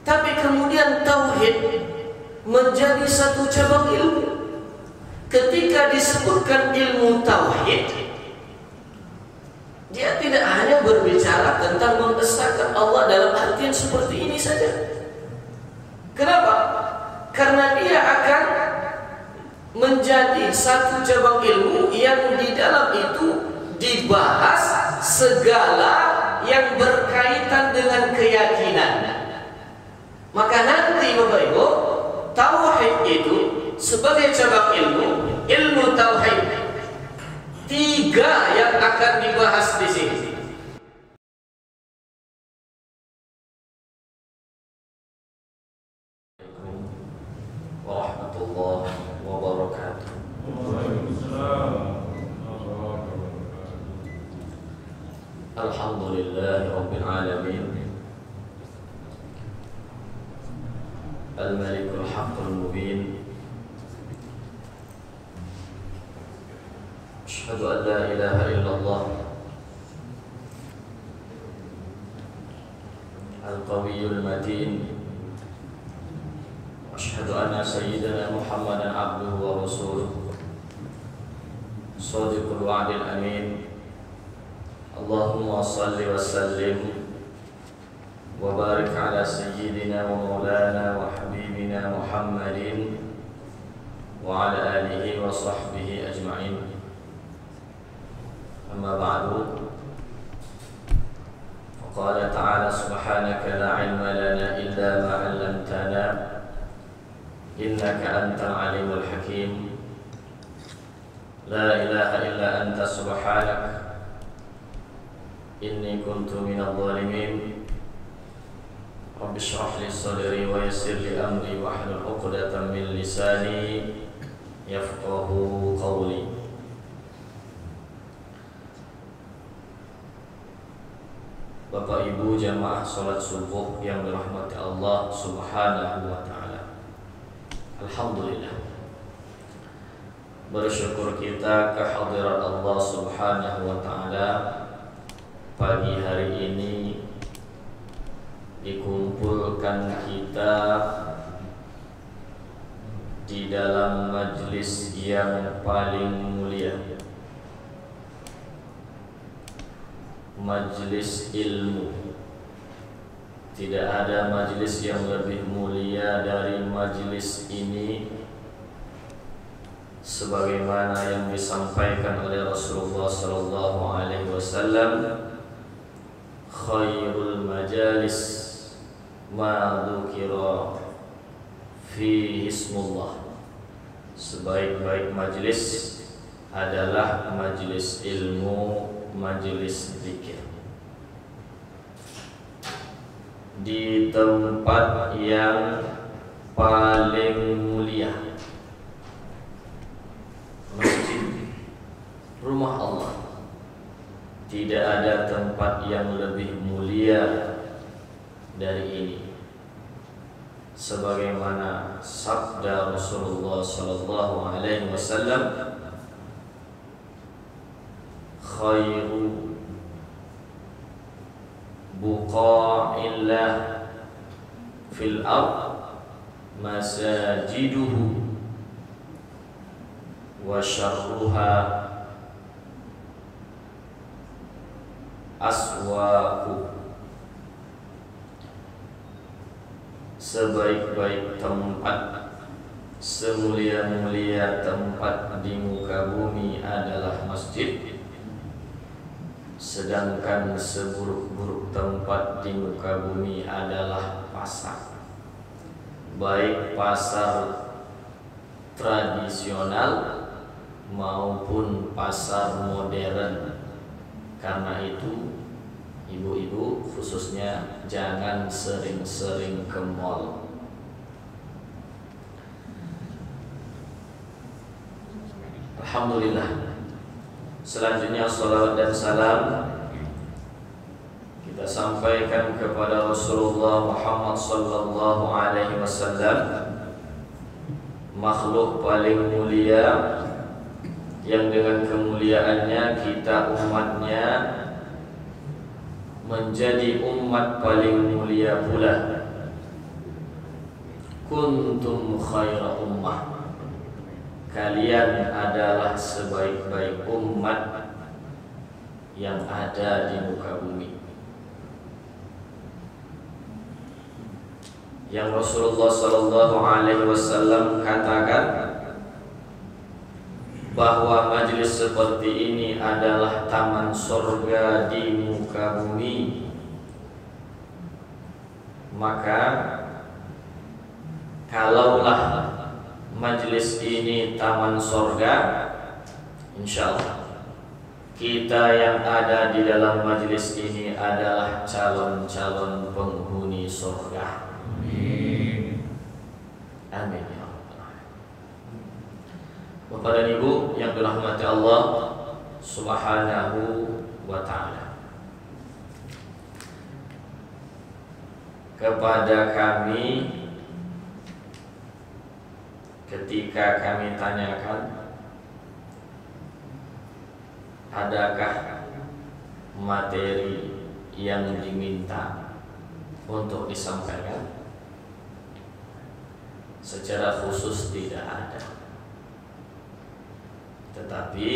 Tapi kemudian tauhid menjadi satu cabang ilmu. Ketika disebutkan ilmu tauhid, dia tidak hanya berbicara tentang mengesahkan Allah dalam artian seperti ini saja. Kenapa? Karena dia akan menjadi satu cabang ilmu yang di dalam itu dibahas segala yang berkaitan dengan keyakinan. Maka nanti Bapak Ibu, tauhid itu sebagai cabang ilmu tauhid, 3 yang akan dibahas di sini. Warahmatullahi wabarakatuh. Alhamdulillahi rabbil alamin. Al-Malikul Haqqul Mubin. Asyhadu an la ilaha illallah Al-Qawiyyul Matin. Asyhadu anna sayyidana Muhammadan abduhu wa rasuluh Shadiqul wa'dil amin. Allahumma salli wa sallim wa barik ala sayyidina wa maulana wa habibina Muhammadin wa ala alihi wa sahbihi ajma'in. Amma ba'du. Faqala ta'ala subhanaka la ilma lana illa ma 'allamtana innaka antal alimul hakim. La ilaha illa anta subhanaka inni kuntu minadh dhalimin. Rabbi shrah li sadri wa yassir li amri wahlul 'uqdatam min lisani yafqahu qawli. Bapak Ibu jamaah salat subuh yang dirahmati Allah Subhanahu wa taala. Alhamdulillah, bersyukur kita kehadirat Allah Subhanahu wa taala. Pagi hari ini dikumpulkan kita di dalam majlis yang paling mulia, majlis ilmu. Tidak ada majlis yang lebih mulia dari majlis ini, sebagaimana yang disampaikan oleh Rasulullah sallallahu alaihi wasallam, khairul majalis ma dzukira fi ismullah. Sebaik-baik majlis adalah majlis ilmu, majlis zikir, di tempat yang paling mulia, masjid, rumah Allah. Tidak ada tempat yang lebih mulia dari ini, sebagaimana sabda Rasulullah sallallahu alaihi wasallam, khairu buqa'illah fil ard masajiduhu wa syarruha aswaku. Sebaik-baik tempat, semulia-mulia tempat di muka bumi adalah masjid, sedangkan seburuk-buruk tempat di muka bumi adalah pasar, baik pasar tradisional maupun pasar modern. Karena itu, ibu-ibu khususnya jangan sering-sering ke mall. Alhamdulillah. Selanjutnya salawat dan salam kita sampaikan kepada Rasulullah Muhammad sallallahu alaihi wasallam, makhluk paling mulia yang dengan kemuliaannya kita umatnya menjadi umat paling mulia pula. kuntum khaira ummah, kalian adalah sebaik-baik umat yang ada di muka bumi. Yang Rasulullah SAW katakan bahwa majlis seperti ini adalah taman surga di muka bumi. Maka kalaulah majlis ini taman surga, insyaallah kita yang ada di dalam majlis ini adalah calon-calon penghuni surga. Amin. Amin ya Allah. Bapak dan Ibu yang dirahmati Allah Subhanahu wa ta'ala, kepada kami ketika kami tanyakan adakah materi yang diminta untuk disampaikan, secara khusus tidak ada, tetapi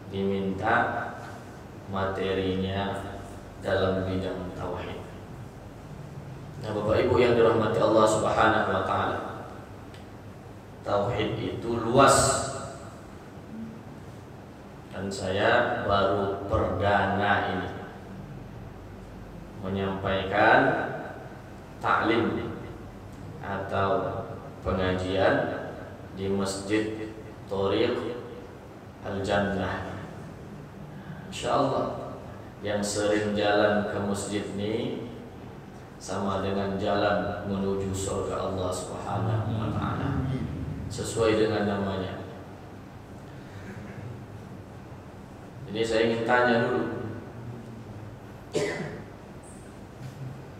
diminta materinya dalam bidang tauhid. Nah, Bapak Ibu yang dirahmati Allah Subhanahu wa ta'ala, tauhid itu luas, dan saya baru perdana ini menyampaikan taklim atau pengajian di Masjid Thoriq Al-Jannah. Insyaallah yang sering jalan ke masjid ini sama dengan jalan menuju surga Allah Subhanahu wa ta'ala, sesuai dengan namanya. Jadi saya ingin tanya dulu,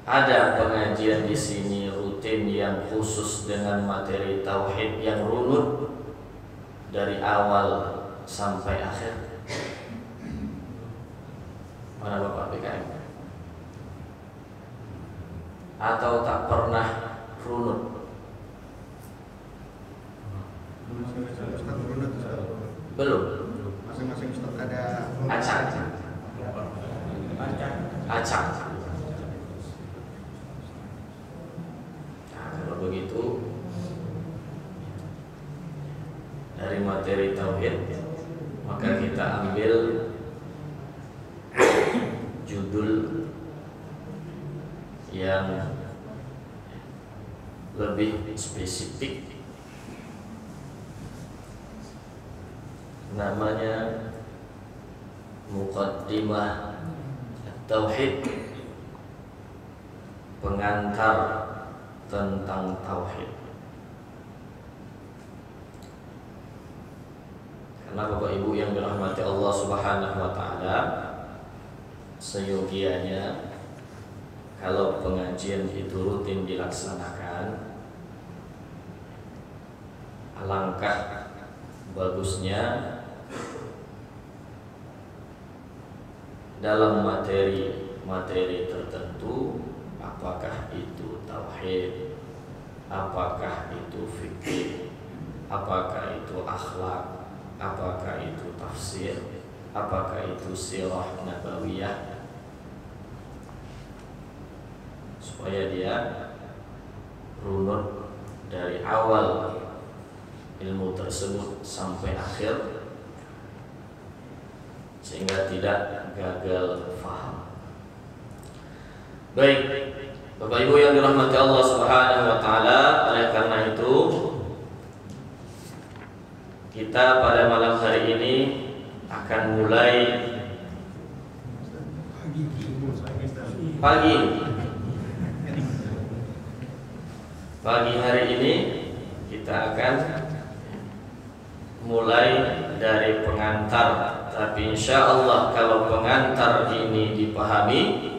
ada pengajian di sini rutin yang khusus dengan materi tauhid yang runut dari awal sampai akhir? Mana Bapak PKM? Atau tak pernah runut? Belum. Masing-masing Ustaz ada acak. Nah, kalau begitu dari materi tauhid maka kita ambil judul yang lebih spesifik, namanya Muqaddimah Tauhid, pengantar tentang tauhid. Karena Bapak Ibu yang dirahmati Allah Subhanahu wa ta'ala, seyogianya kalau pengajian itu rutin dilaksanakan, alangkah bagusnya dalam materi tertentu, apakah itu tauhid, apakah itu fikih, apakah itu akhlak, apakah itu tafsir, apakah itu sirah nabawiyah, supaya dia runut dari awal ilmu tersebut sampai akhir, sehingga tidak gagal faham. Baik, Bapak Ibu yang dirahmati Allah Subhanahu wa ta'ala, oleh karena itu kita pada malam hari ini akan mulai pagi hari ini kita akan mulai dari pengantar. Tapi insya Allah kalau pengantar ini dipahami,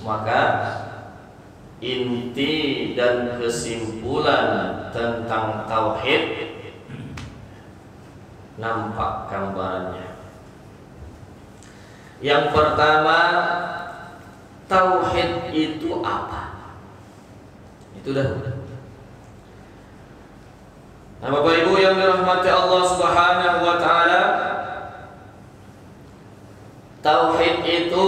maka inti dan kesimpulan tentang tauhid nampak gambarannya. Yang pertama, tauhid itu apa? Itu dah. Nah, Bapak Ibu yang dirahmati Allah Subhanahu wa taala, tauhid itu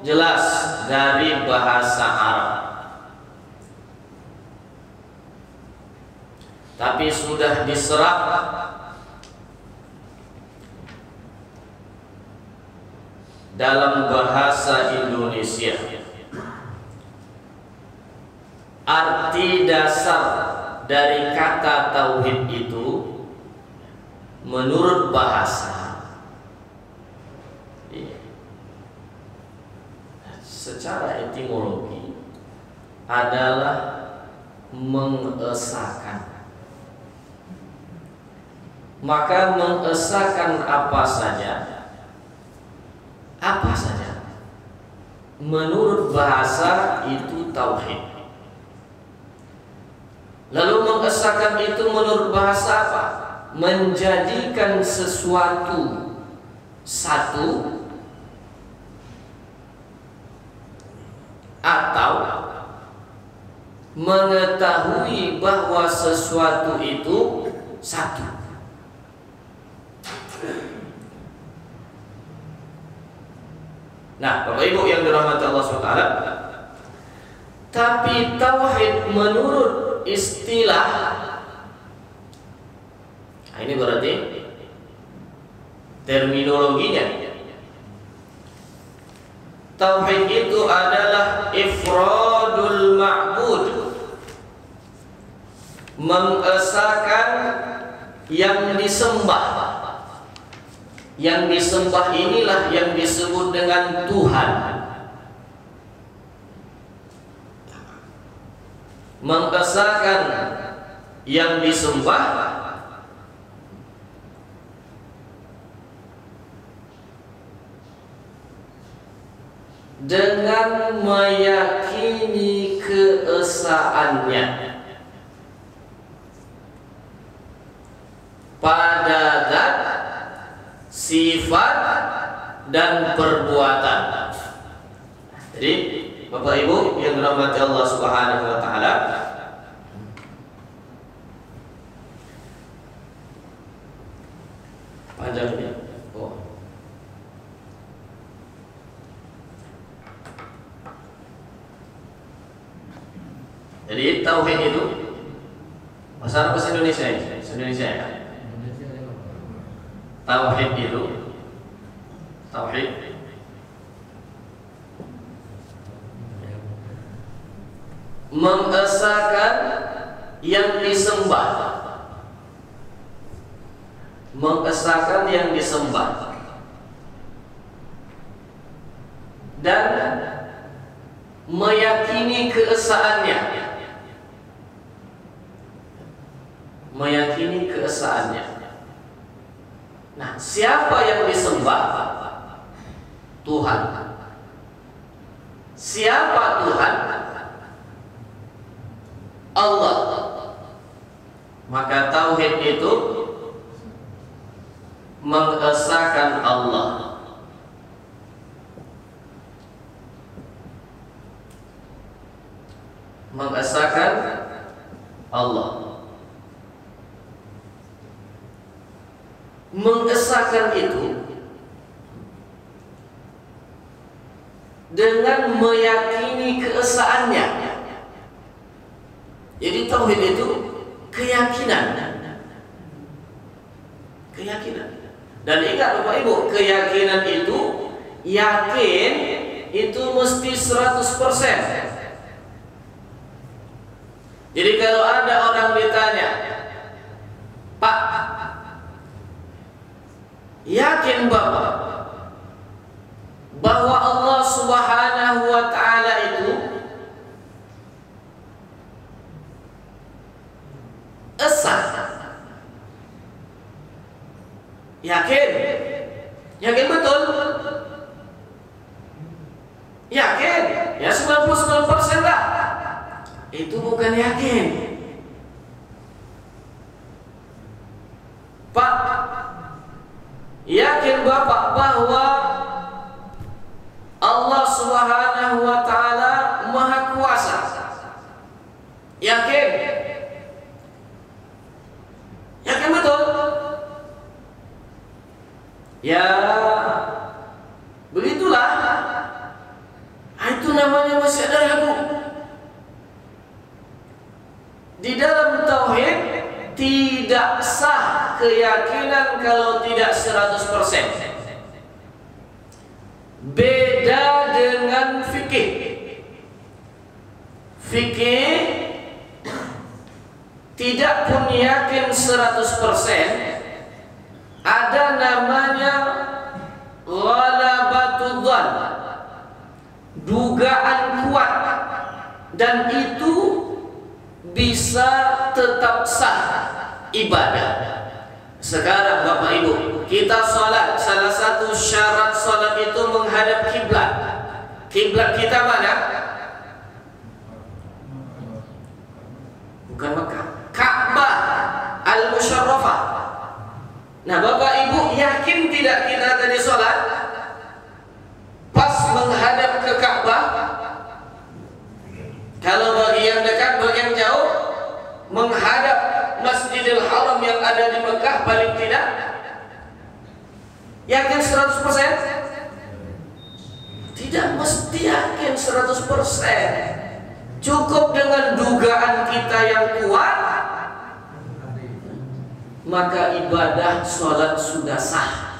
jelas dari bahasa Arab. Tapi sudah diserap dalam bahasa Indonesia. Arti dasar dari kata tauhid itu menurut bahasa secara etimologi adalah mengesahkan. Maka mengesahkan apa saja menurut bahasa itu tauhid. Lalu mengesahkan itu menurut bahasa apa? Menjadikan sesuatu satu atau mengetahui bahwa sesuatu itu satu. Nah, Bapak Ibu yang dirahmati Allah SWT, tapi tauhid menurut istilah, nah ini berarti terminologinya. Tauhid itu adalah ifradul ma'bud, mengesahkan yang disembah. Yang disembah inilah yang disebut dengan Tuhan. Mengesahkan yang disembah dengan meyakini keesaannya pada zat, sifat dan perbuatan. Jadi Bapak Ibu yang dirahmati Allah Subhanahu wa taala, panjang ini. Oh. Jadi tauhid itu bahasa Arab, bahasa Indonesia ya? Indonesia ya. Tauhid itu mengesahkan yang disembah, mengesahkan yang disembah dan meyakini keesaannya, meyakini keesaannya. Nah, siapa yang disembah? Tuhan. Siapa Tuhan? Allah. Maka tauhid itu mengesahkan Allah. Mengesahkan Allah. Mengesahkan itu dengan meyakini keesaannya. Jadi tauhid itu keyakinan. Keyakinan. Dan ingat Bapak Ibu, keyakinan itu, yakin itu mesti 100%. Jadi kalau ada orang ditanya, Pak, yakin Bapak bahwa Allah Subhanahu wa taala itu esa? Yakin? Yakin betul? Yakin? Ya 99% lah. Itu bukan yakin. Pak, yakin Bapak bahwa Allah Subhanahu wa Yakin? Yakin betul? Ya, begitulah. Itu namanya masih ada ragu. Di dalam tauhid tidak sah keyakinan kalau tidak 100%. Beda dengan fikih. Fikih tidak pun yakin 100%. Ada namanya ghalabatul dhann, dugaan kuat, dan itu bisa tetap sah ibadah. Sekarang Bapak Ibu, kita sholat, salah satu syarat sholat itu menghadap kiblat. Kiblat kita mana? Bukan Mekah, Ka'bah Al-Musyarrafah. Nah, Bapak Ibu yakin tidak kita tadi sholat pas menghadap ke Ka'bah? Kalau bagi yang dekat, bagi yang jauh, menghadap Masjidil Haram yang ada di Mekah paling tidak yakin 100%? Tidak mesti yakin 100%. Cukup dengan dugaan kita yang kuat, maka ibadah sholat sudah sah.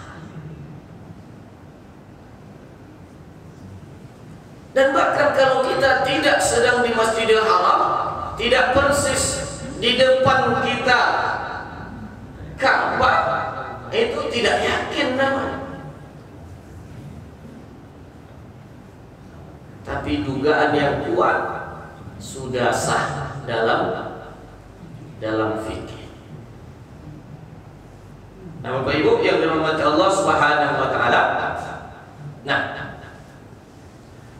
Dan bahkan kalau kita tidak sedang di Masjidil Haram, tidak persis di depan kita Ka'bah, itu tidak yakin namanya. Tapi dugaan yang kuat sudah sah dalam fikih. Nah, Bapak Ibu yang dirahmati Allah Subhanahu wa taala. Nah,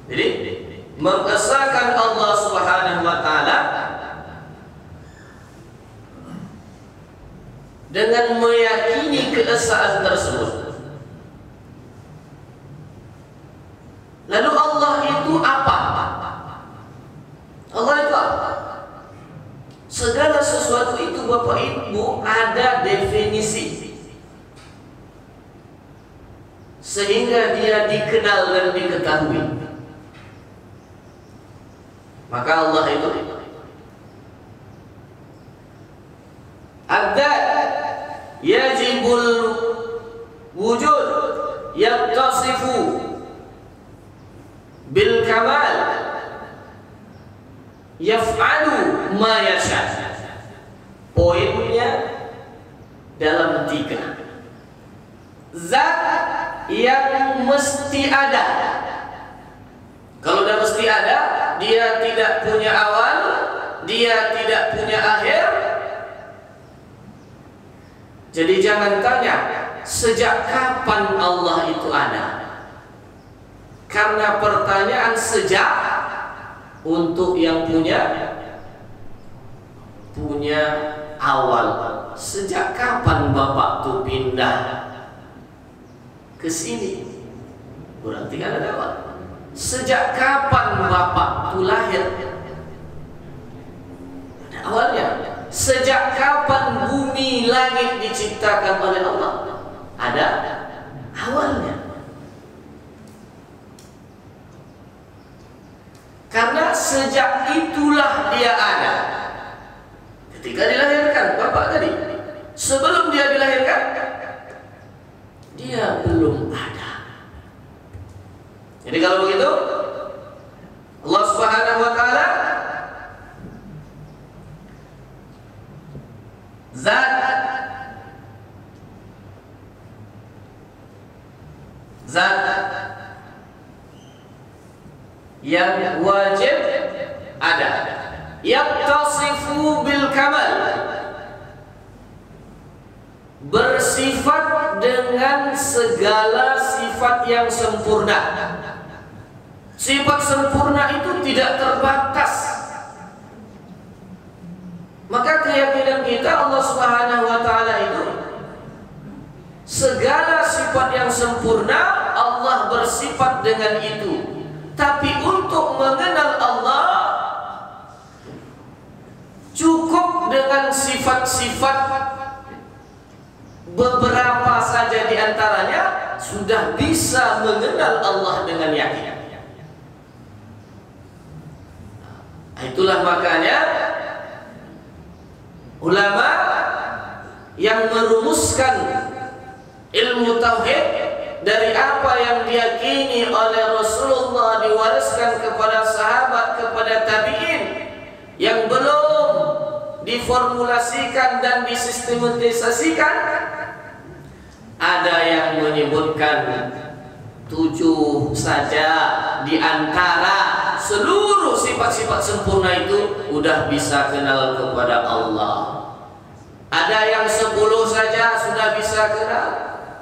jadi mengesahkan Allah Subhanahu wa taala dengan meyakini keesaan tersebut. Lalu Allah itu apa? Allah itu apa? Segala sesuatu itu Bapak Ibu ada definisi, sehingga dia dikenal dan diketahui. Maka Allah itu Ad-Dat, yajibul wujud, yattasifu bil kamal, yaf'alu ma yasha. Poinnya dalam 3. Zat yang mesti ada. Kalau udah mesti ada, dia tidak punya awal, dia tidak punya akhir. Jadi jangan tanya sejak kapan Allah itu ada, karena pertanyaan sejak untuk yang punya awal. Sejak kapan Bapak tuh pindah ke sini? Berarti kan ada awal. Sejak kapan Bapak tuh lahir? Ada awalnya. Sejak kapan bumi langit diciptakan oleh Allah? Ada awalnya. Karena sejak itulah dia ada. Ketika dilahirkan Bapak tadi, sebelum dia dilahirkan, dia belum ada. Jadi kalau begitu, Allah Subhanahu wa taala zat yang wajib ada, yattasifu bil kamal, bersifat dengan segala sifat yang sempurna. Sifat sempurna itu tidak terbatas. Maka keyakinan kita Allah Subhanahu wa taala itu segala sifat yang sempurna, Allah bersifat dengan itu. Tapi untuk mengenal Allah sifat-sifat beberapa saja di antaranya sudah bisa mengenal Allah dengan yakin. Itulah makanya ulama yang merumuskan ilmu tauhid dari apa yang diyakini oleh Rasulullah, diwariskan kepada sahabat, kepada tabi'in, yang belum diformulasikan dan disistematisasikan, ada yang menyebutkan 7 saja di antara seluruh sifat-sifat sempurna itu udah bisa kenal kepada Allah. Ada yang 10 saja sudah bisa kenal,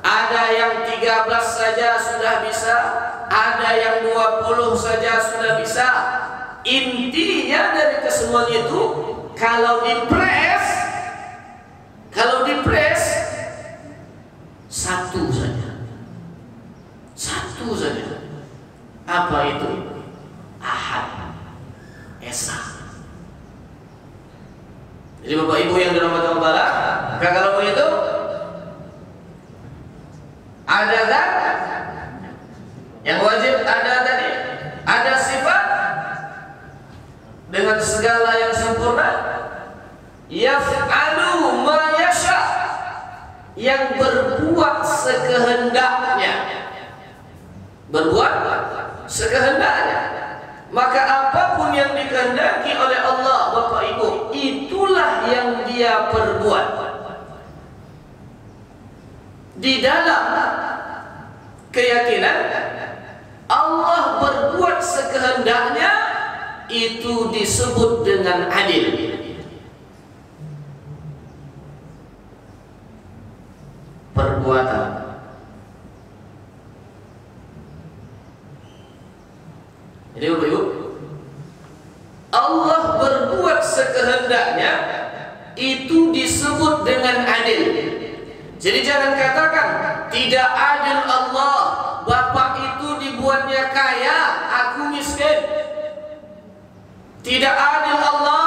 ada yang 13 saja sudah bisa, ada yang 20 saja sudah bisa. Intinya dari kesemuanya itu, kalau dipres satu saja. Apa itu? Ahad, Esa. Jadi Bapak Ibu yang dirahmati Allah, kalau begitu ada zat yang wajib ada tadi, ada sifat dengan segala yang sempurna, yaf'alu ma yasha, yang berbuat sekehendaknya, maka apapun yang dikehendaki oleh Allah, Bapak Ibu, itulah yang Dia perbuat. Di dalam keyakinan Allah berbuat sekehendaknya, itu disebut dengan adil. Perbuatan. Jadi Bapak Ibu, Allah berbuat sekehendaknya, itu disebut dengan adil. Jadi jangan katakan tidak adil Allah, Bapak itu dibuatnya kaya, aku miskin. Tidak adil Allah,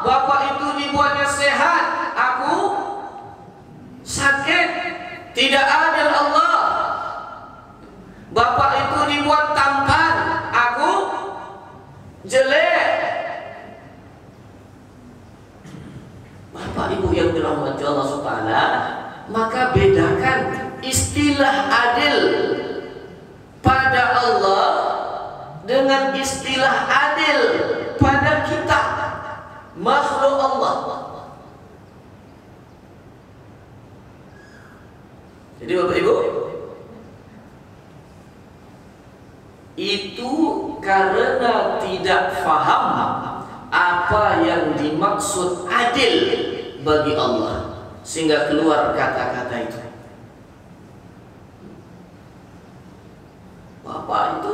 Bapak itu dibuatnya sehat, aku sakit. Tidak adil Allah, Bapak itu dibuat tampan, aku jelek. Bapak Ibu yang dirahmati Allah Subhanahu, maka bedakan istilah adil pada Allah dengan istilah adil pada kita, makhluk Allah. Jadi Bapak Ibu, itu karena tidak faham apa yang dimaksud adil bagi Allah, sehingga keluar kata-kata itu. Bapak itu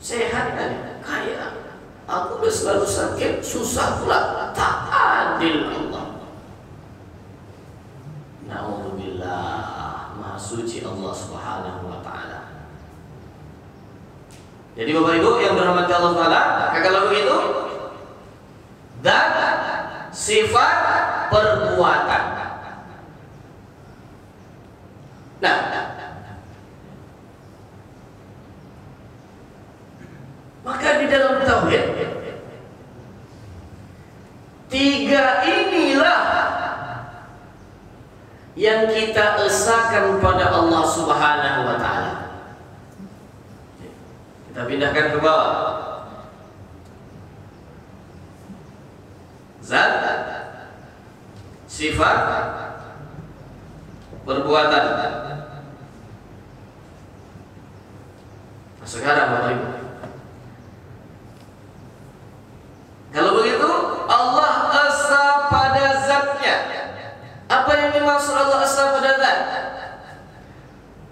sehat kan, kaya, aku udah selalu sakit, susah pula, tak adil Allah. Na'udzubillah, Maha Suci Allah Subhanahu wa Ta'ala. Jadi Bapak Ibu yang dirahmati Allah Ta'ala, kalau begitu, dan sifat perbuatan. Nah, maka di dalam tauhid, 3 inilah yang kita esakan pada Allah Subhanahu wa Ta'ala. Kita pindahkan ke bawah. Zat, sifat, perbuatan. Nah, sekarang Bapak Ibu, kalau begitu Allah esa pada zatnya. Apa yang dimaksud Allah esa pada zat?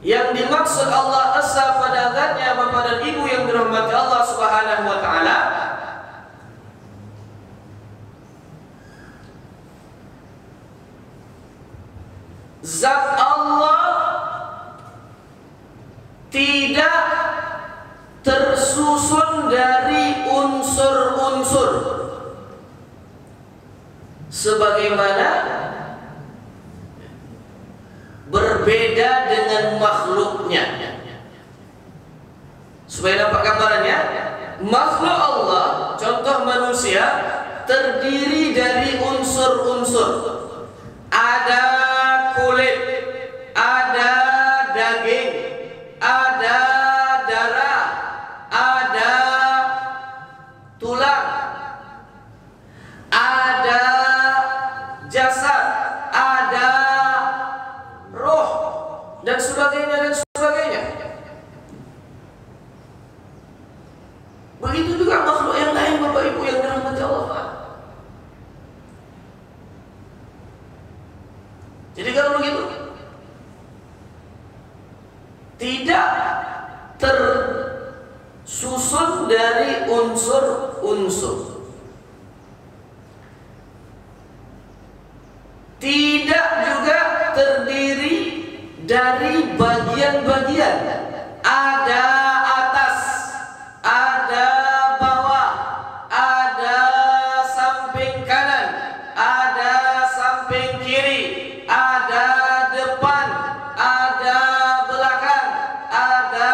Yang dimaksud Allah esa pada zatnya, Bapak dan Ibu yang dirahmati Allah Subhanahu wa Ta'ala, zat Allah tidak tersusun dari unsur-unsur sebagaimana berbeda dengan makhluknya. Supaya dapat gambarannya, makhluk Allah, contoh manusia, terdiri dari unsur-unsur. Ada kulit, ada daging, ada darah, ada tulang, ada jasad, ada roh, dan sebagainya dan sebagainya. Begitu juga makhluk yang lain, Bapak Ibu yang dirahmati Allah. Jadi kalau begitu, tidak tersusun dari unsur-unsur, tidak juga terdiri dari bagian-bagian. Ada atas, ada bawah, ada samping kanan, ada samping kiri, ada depan, ada belakang, ada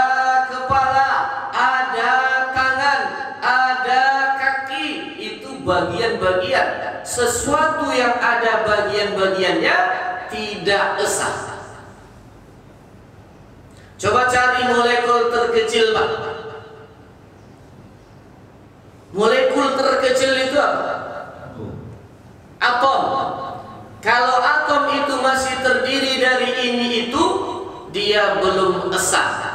kepala, ada tangan, ada kaki. Itu bagian-bagian. Sesuatu yang ada bagian-bagiannya tidak esa. Coba cari molekul terkecil, Pak. Molekul terkecil itu apa? Atom. Kalau atom itu masih terdiri dari ini itu, dia belum esa.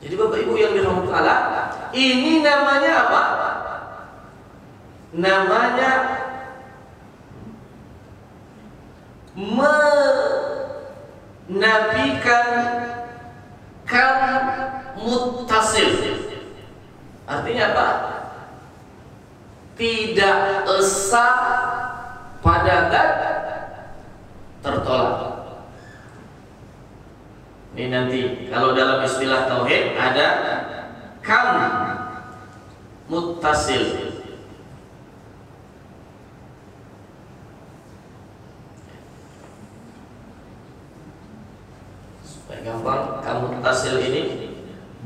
Jadi Bapak Ibu yang dirahmati Allah, ini namanya apa? Namanya menafikan kam muttasil. Artinya apa? Tidak esa pada zat tertolak. Ini nanti kalau dalam istilah tauhid ada kam muttasil. Supaya gampang, kam muttasil ini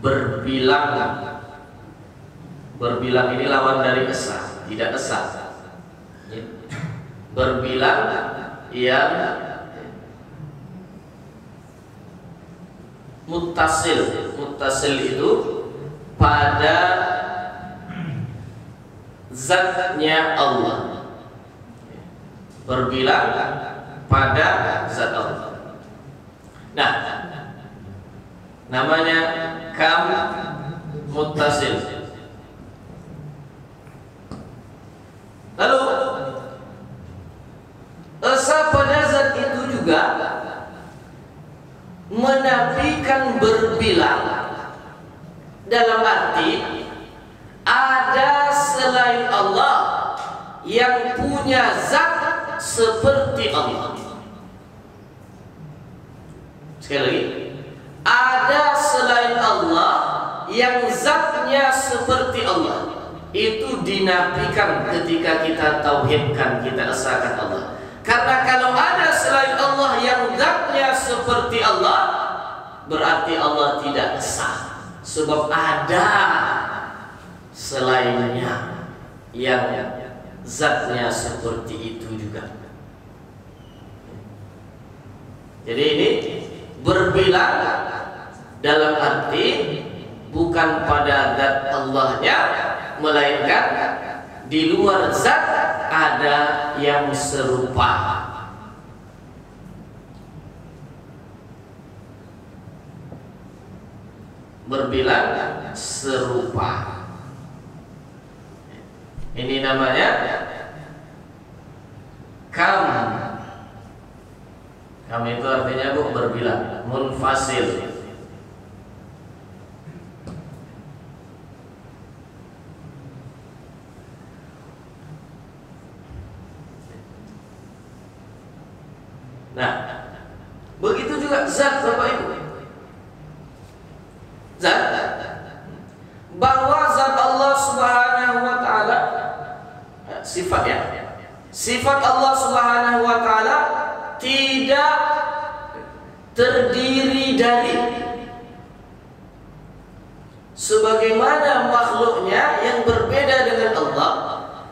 berbilang. Berbilang ini lawan dari esa, tidak esa. Berbilang yang muttasil. Muttasil itu pada zatnya Allah. Berbilang pada zat Allah. Nah, namanya kam muttasil. Lalu esa pada zat itu juga menafikan berbilang, dalam arti ada selain Allah yang punya zat seperti Allah. Sekali lagi, ada selain Allah yang zatnya seperti Allah. Itu dinafikan ketika kita tauhidkan, kita esakan Allah. Karena kalau ada selain Allah yang zatnya seperti Allah, berarti Allah tidak esa. Sebab ada selainnya yang zatnya seperti itu juga. Jadi ini berbilang dalam arti bukan pada zat Allahnya, melainkan di luar zat ada yang serupa. Berbilang serupa. Ini namanya kam. Kam itu artinya berbilang, munfasil. Nah, begitu juga zat, Bapak Ibu. Zat sifat ya. Sifat Allah Subhanahu wa taala tidak terdiri dari sebagaimana makhluknya yang berbeda dengan Allah.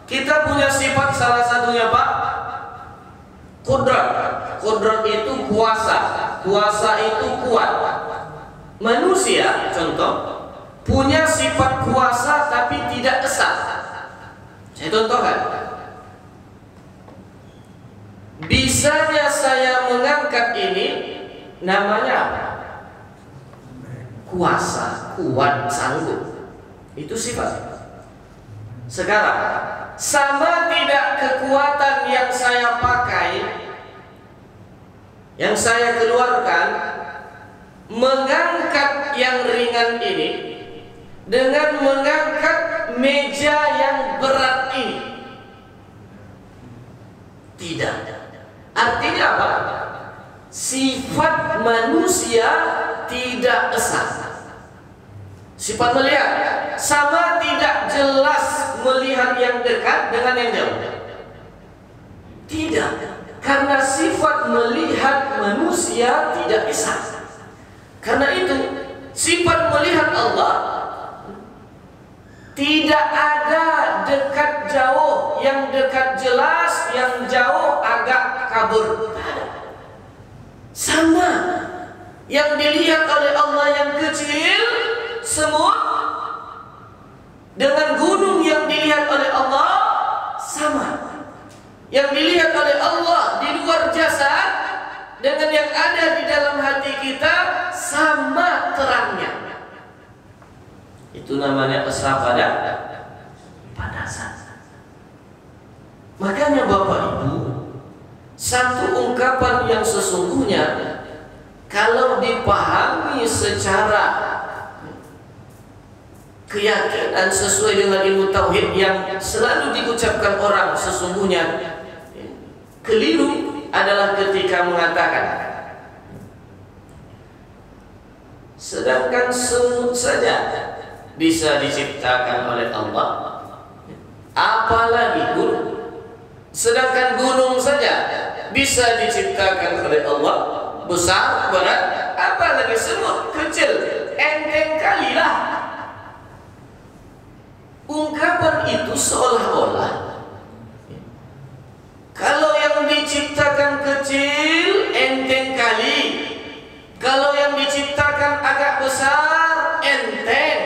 Kita punya sifat salah satunya Pak, qudrat. Qudrat itu kuasa. Kuasa itu kuat. Manusia contoh punya sifat kuasa tapi tidak esa. Saya contohkan. Bisanya saya mengangkat ini namanya apa? Kuasa, kuat, sanggup. Itu sifat. Sekarang, sama tidak kekuatan yang saya pakai, yang saya keluarkan, mengangkat yang ringan ini dengan mengangkat meja yang berat ini? Tidak. Artinya apa? Sifat manusia tidak esa. Sifat melihat sama tidak jelas melihat yang dekat dengan yang jauh. Tidak. Karena sifat melihat manusia tidak esa. Karena itu sifat melihat Allah tidak ada dekat jauh, yang dekat jelas, yang jauh agak kabur. Sama. Yang dilihat oleh Allah yang kecil, semut, dengan gunung yang dilihat oleh Allah sama. Yang dilihat oleh Allah di luar jasad dengan yang ada di dalam hati kita sama terangnya. Itu namanya esa pada zat. Makanya Bapak Ibu, satu ungkapan yang sesungguhnya kalau dipahami secara keyakinan sesuai dengan ilmu tauhid yang selalu diucapkan orang, sesungguhnya keliru adalah ketika mengatakan sedangkan semut saja bisa diciptakan oleh Allah, apalagi gunung. Sedangkan gunung saja bisa diciptakan oleh Allah, besar, berat, apalagi semut kecil, enteng kalilah. Ungkapan itu seolah-olah kalau yang diciptakan kecil enteng kali, kalau yang diciptakan agak besar enteng,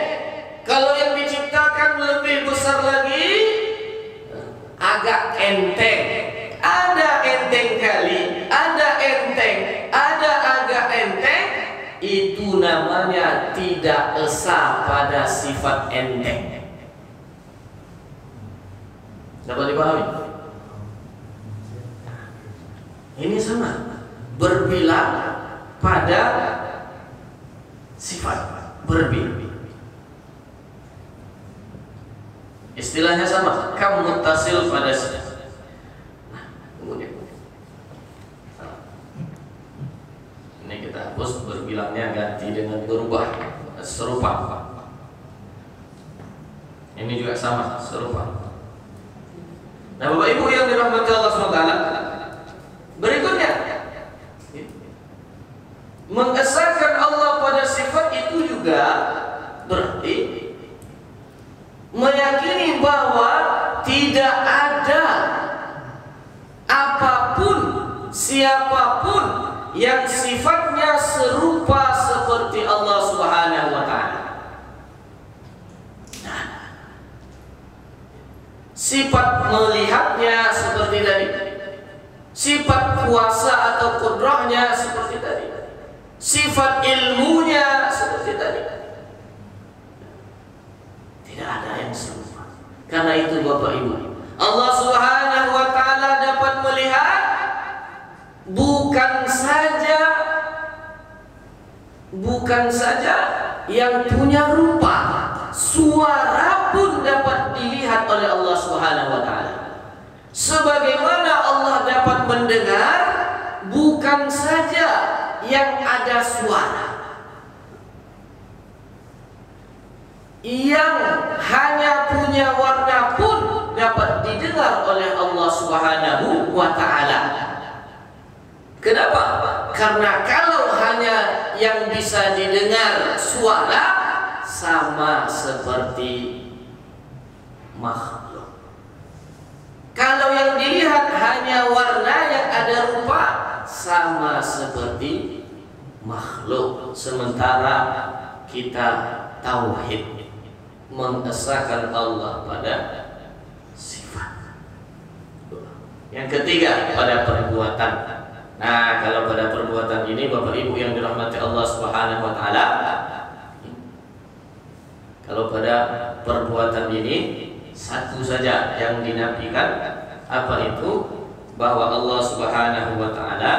kalau yang diciptakan lebih besar lagi agak enteng. Ada enteng kali, ada enteng, ada agak enteng. Itu namanya tidak esa pada sifat enteng. Dapat dipahami? Ini sama, berbilang pada sifat, berbilang. Istilahnya sama, kam muttasil pada sifat. Nah, kemudian ini kita hapus, berbilangnya ganti dengan berubah, serupa. Ini juga sama, serupa. Nah, Bapak Ibu yang dirahmati Allah SWT, berikutnya mengesahkan Allah pada sifat itu juga berarti meyakini bahwa tidak ada apapun, siapapun yang sifatnya serupa seperti Allah Subhanahu wa taala. Sifat melihatnya seperti tadi, sifat kuasa atau kudrahnya seperti tadi, sifat ilmunya seperti tadi. Tidak ada yang serupa. Karena itu Bapak Ibu, Allah Subhanahu wa taala dapat melihat bukan saja yang punya rupa, suara pun dapat dilihat oleh Allah Subhanahu wa taala. Sebagaimana Allah dapat mendengar bukan saja yang ada suara, yang hanya punya warna pun dapat didengar oleh Allah Subhanahu wa taala. Kenapa? Karena kalau hanya yang bisa didengar suara, sama seperti makhluk. Kalau yang dilihat hanya warna yang ada rupa, sama seperti makhluk. Sementara kita tauhid, mengesahkan Allah pada sifat. Yang ketiga, pada perbuatan. Nah, kalau pada perbuatan ini Bapak Ibu yang dirahmati Allah Subhanahu wa taala, kalau pada perbuatan ini satu saja yang dinafikan, apa itu? Bahwa Allah Subhanahu wa taala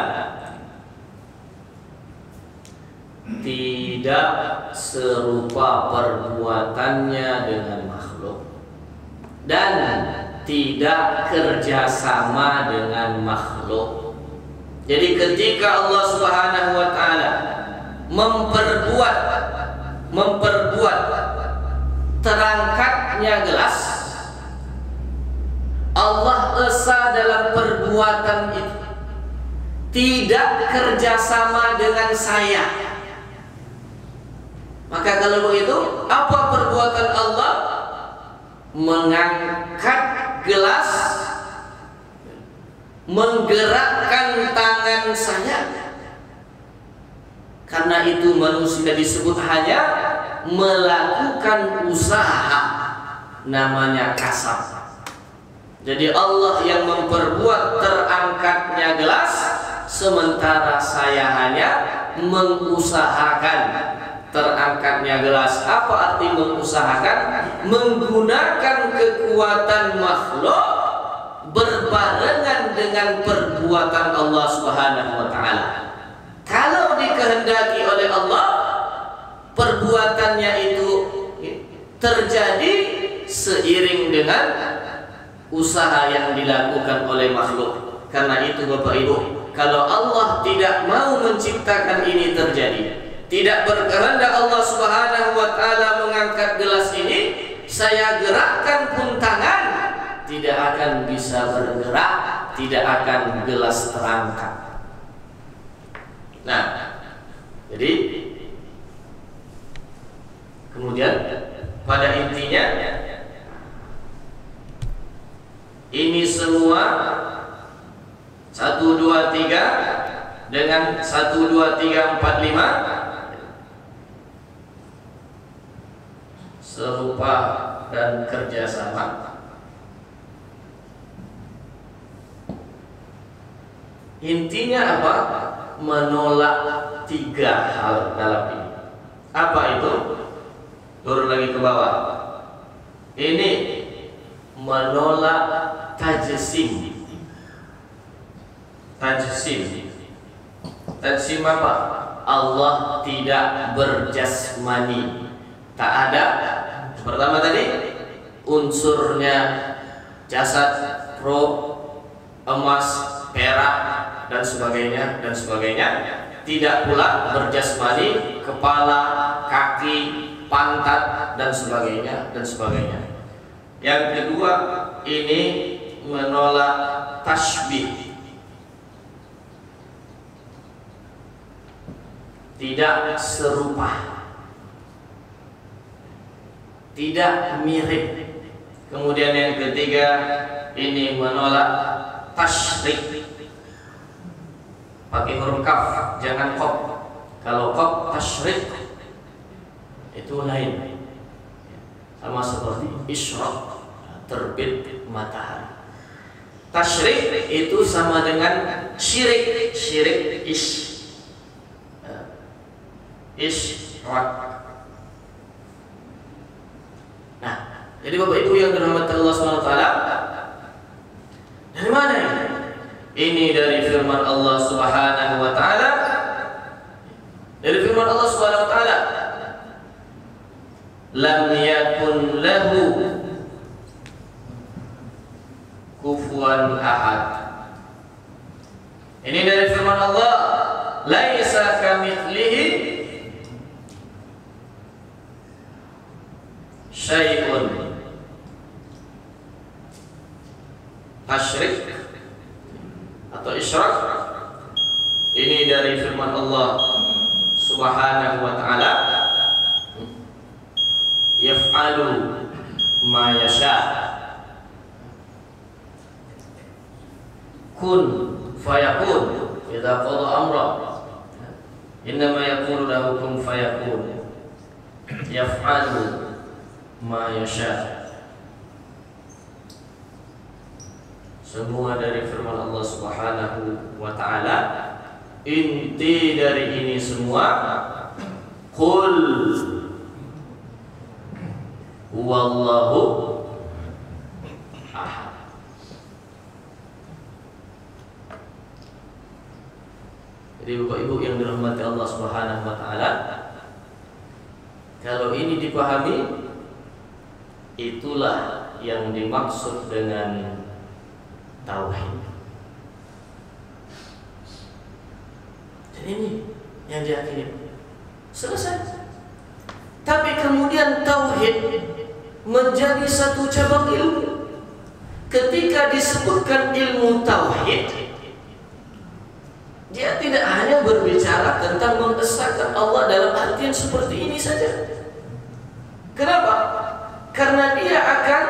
tidak serupa perbuatannya dengan makhluk dan tidak kerjasama dengan makhluk. Jadi ketika Allah Subhanahu wa taala memperbuat terangkatnya gelas, Allah esa dalam perbuatan itu, tidak kerjasama dengan saya. Maka kalau begitu, apa perbuatan Allah? Mengangkat gelas, menggerakkan tangan saya. Karena itu manusia disebut hanya melakukan usaha, namanya kasab. Jadi Allah yang memperbuat terangkatnya gelas, sementara saya hanya mengusahakan terangkatnya gelas. Apa arti mengusahakan? Menggunakan kekuatan makhluk berbarengan dengan perbuatan Allah Subhanahu wa taala. Kalau dikehendaki oleh Allah, perbuatannya itu terjadi seiring dengan usaha yang dilakukan oleh makhluk. Karena itu Bapak Ibu, kalau Allah tidak mau menciptakan ini terjadi, tidak berkehendak Allah Subhanahu wa taala mengangkat gelas ini, saya gerakkan pun tangan, tidak akan bisa bergerak, tidak akan gelas terangkat. Nah, jadi kemudian pada intinya ini semua 1, 2, 3 dengan 1, 2, 3, 4, 5 serupa dan kerjasama. Intinya apa? Menolak 3 hal dalam ini. Apa itu? Turun lagi ke bawah. Ini menolak tajsim. Tajsim apa? Allah tidak berjasmani. Tak ada. Pertama tadi unsurnya jasad, roh, emas, perak dan sebagainya. Tidak pula berjasmani, kepala, kaki, pantat dan sebagainya. Yang kedua, ini menolak tasbih. Tidak serupa, tidak mirip. Kemudian yang ketiga, ini menolak tasyrik. Pakai huruf kaf, jangan qaf. Kalau qaf tasyrik itu lain. Sama seperti isyraq, terbit matahari. Tasyrik itu sama dengan syirik. Syirik isyraq. Nah, jadi Bapak Ibu yang dirahmati Allah SWT, dari mana ini? Ini dari firman Allah Subhanahu wa taala. Dari firman Allah Subhanahu wa taala, lam yakun lahu kufuwan ahad. Ini dari firman Allah, laisa kamitslihi syai'un. asyrik atau isyrak. Ini dari firman Allah Subhanahu wa ta'ala, yaf'alu ma yasha, kun fayakun, idza qada amra innama yaqulu lahu kun fayakun, yaf'alu ma yasha. Semua dari firman Allah Subhanahu wa ta'ala. Inti dari ini semua, qul huwallahu ahad. Jadi Bapak Ibu yang dirahmati Allah Subhanahu wa ta'ala, kalau ini dipahami, itulah yang dimaksud dengan tauhid. Dan ini yang diyakini. Selesai. Tapi kemudian tauhid menjadi satu cabang ilmu. Ketika disebutkan ilmu tauhid, dia tidak hanya berbicara tentang mengesahkan Allah dalam artian seperti ini saja. Kenapa? Karena dia akan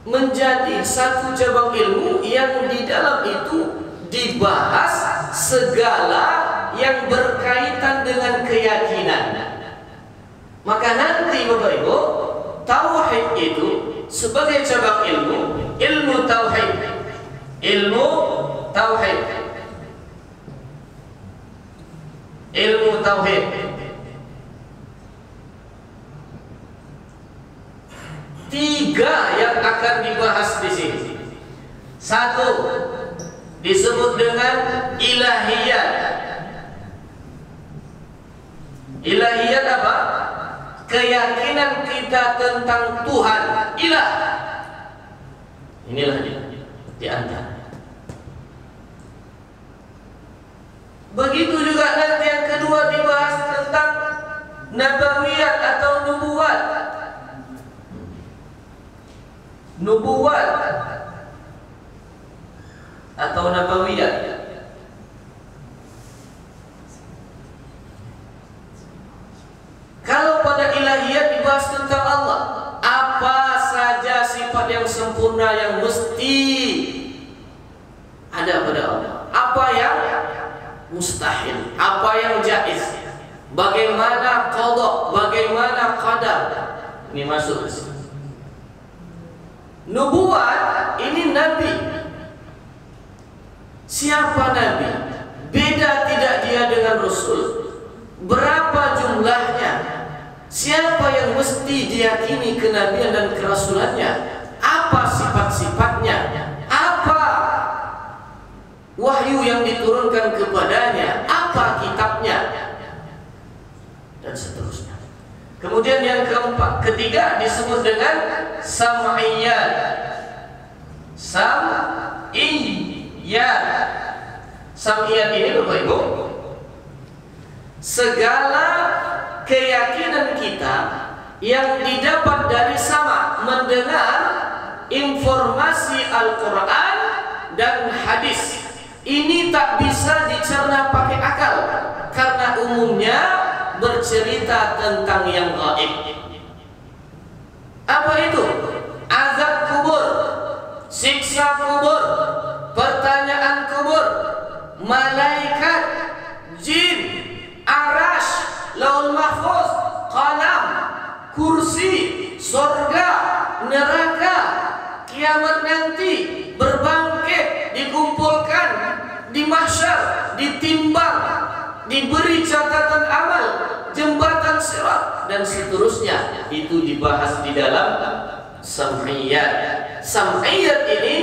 menjadi satu cabang ilmu yang di dalam itu dibahas segala yang berkaitan dengan keyakinan. Maka nanti Bapak Ibu, tauhid itu sebagai cabang ilmu, ilmu tauhid, ilmu tauhid, ilmu tauhid. Tiga yang akan dibahas di sini. Satu, disebut dengan ilahiyat. Ilahiyat apa? Keyakinan kita tentang Tuhan, ilah. Inilah dia di antara. Begitu juga nanti yang kedua dibahas tentang nabawiyat atau nubuwat. Nubuwat atau nabawiyat. Kalau pada ilahiyat dibahas tentang Allah, apa saja sifat yang sempurna yang mesti ada pada Allah, apa yang mustahil, apa yang jaiz, bagaimana qada, bagaimana qadar. Ini masuk ke sini. Nubuat ini nabi. Siapa nabi? Beda tidak dia dengan rasul? Berapa jumlahnya? Siapa yang mesti diyakini kenabian dan kerasulannya? Apa sifat-sifatnya? Apa wahyu yang diturunkan kepadanya? Apa kitabnya? Dan seterusnya. Kemudian yang ketiga disebut dengan sam'iyat. Sam'iyat. Sam'iyat ini Bapak Ibu, segala keyakinan kita yang didapat dari sama, mendengar informasi Al-Quran dan hadis. Ini tak bisa dicerna pakai akal, karena umumnya bercerita tentang yang gaib. Apa itu? Azab kubur, siksa kubur, pertanyaan kubur, malaikat, jin, arash, laul mahfuz, qalam, kursi, surga, neraka, kiamat nanti, berbangkit, dikumpulkan di mahsyar, ditimbang, diberi catatan amal, jembatan sirat, dan seterusnya. Itu dibahas di dalam sam'iyat. Sam'iyat ini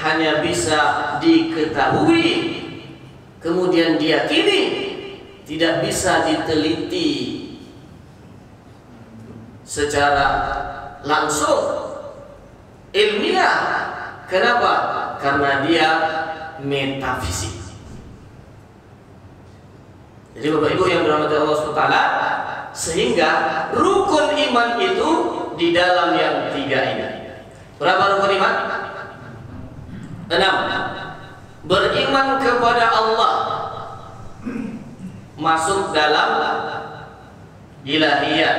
hanya bisa diketahui, kemudian diyakini, tidak bisa diteliti secara langsung ilmiah. Kenapa? Karena dia metafisik. Jadi Bapak Ibu yang dirahmati Allah SWT, sehingga rukun iman itu di dalam yang tiga ini. Berapa rukun iman? 6. Beriman kepada Allah masuk dalam ilahiyat.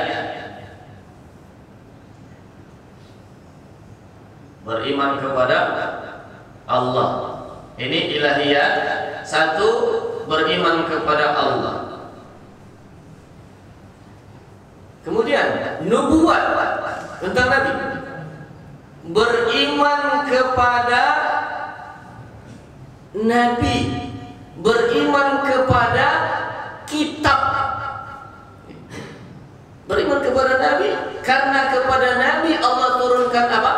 Beriman kepada Allah. Ini ilahiyat. 1. Beriman kepada Allah. Kemudian nubuat tentang Nabi. Beriman kepada Nabi, beriman kepada kitab. Beriman kepada Nabi karena kepada Nabi Allah turunkan apa?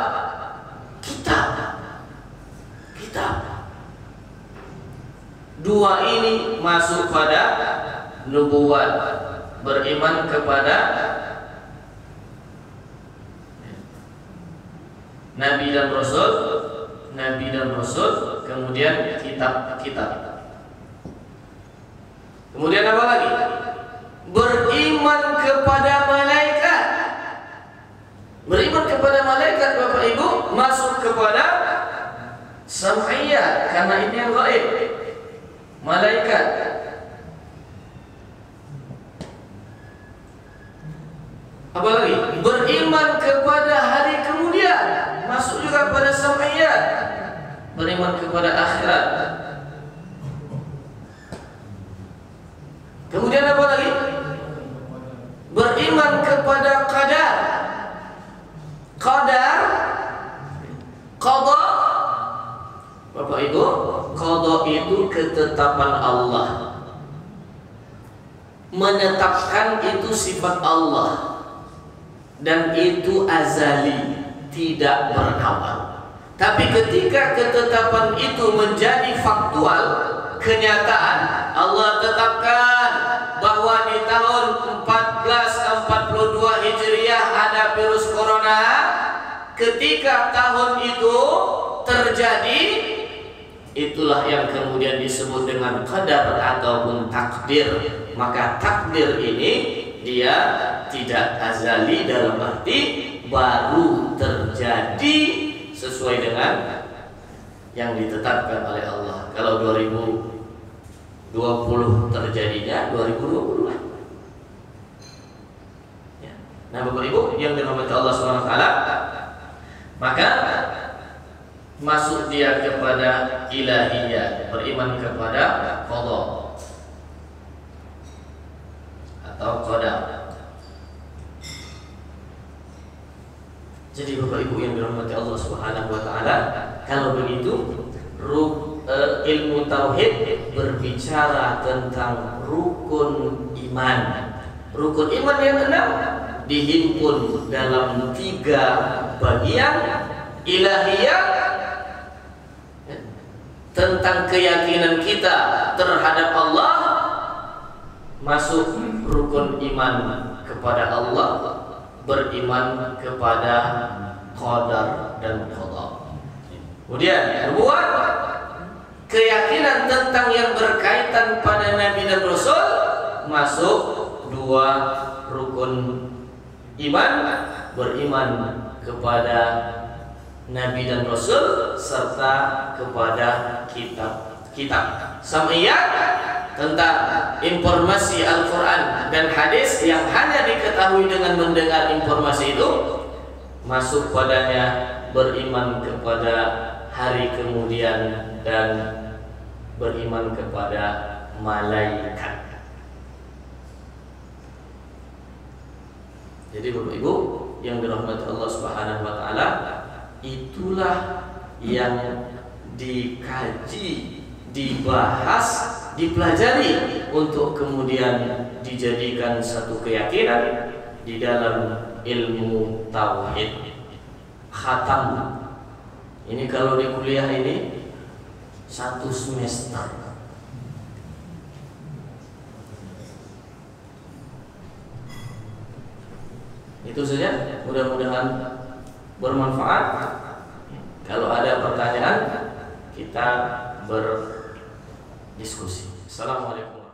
Kitab. Dua ini masuk pada nubuat. Beriman kepada Nabi dan Rasul, kemudian kitab. Kemudian apa lagi? Beriman kepada malaikat. Beriman kepada malaikat, Bapak Ibu, masuk kepada sam'iyah, karena ini yang gaib. Malaikat. Apa lagi? Beriman kepada hari kemudian, masuk juga pada sam'iyat. Beriman kepada akhirat. Kemudian apa lagi? Beriman kepada qadar. Qadar, qada. Bapak Ibu, qada itu ketetapan Allah. Menetapkan itu sifat Allah. Dan itu azali, tidak berawal. Tapi ketika ketetapan itu menjadi faktual, kenyataan, Allah tetapkan bahwa di tahun 1442 Hijriah ada virus corona. Ketika tahun itu terjadi, itulah yang kemudian disebut dengan qadar ataupun takdir. Maka takdir ini dia tidak azali, dalam arti baru terjadi sesuai dengan yang ditetapkan oleh Allah. Kalau 2020 terjadinya 2020 lah. Ya. Nah, Bapak Ibu yang dirahmati Allah SWT, maka masuk dia kepada ilahiyah, beriman kepada qada atau qadar. Jadi Bapak Ibu yang dirahmati Allah Subhanahu wa taala, kalau begitu ilmu tauhid berbicara tentang rukun iman. Rukun iman yang 6 dihimpun dalam 3 bagian. Ilahiyah, tentang keyakinan kita terhadap Allah, masuk rukun iman kepada Allah, beriman kepada qadar dan qada. Kemudian nubuat, keyakinan tentang yang berkaitan pada Nabi dan Rasul, masuk 2 rukun iman, beriman kepada Nabi dan Rasul serta kepada kitab. Sam'iyah, tentang informasi Al-Quran dan hadis yang hanya diketahui dengan mendengar informasi itu, masuk padanya beriman kepada hari kemudian dan beriman kepada malaikat. Jadi Bapak Ibu yang dirahmati Allah Subhanahu wa taala, itulah yang dikaji, dibahas, dipelajari untuk kemudian dijadikan satu keyakinan di dalam ilmu tauhid. Khatam. Ini kalau di kuliah ini 1 semester. Itu saja, mudah-mudahan bermanfaat. Kalau ada pertanyaan, kita berdiskusi. Assalamualaikum.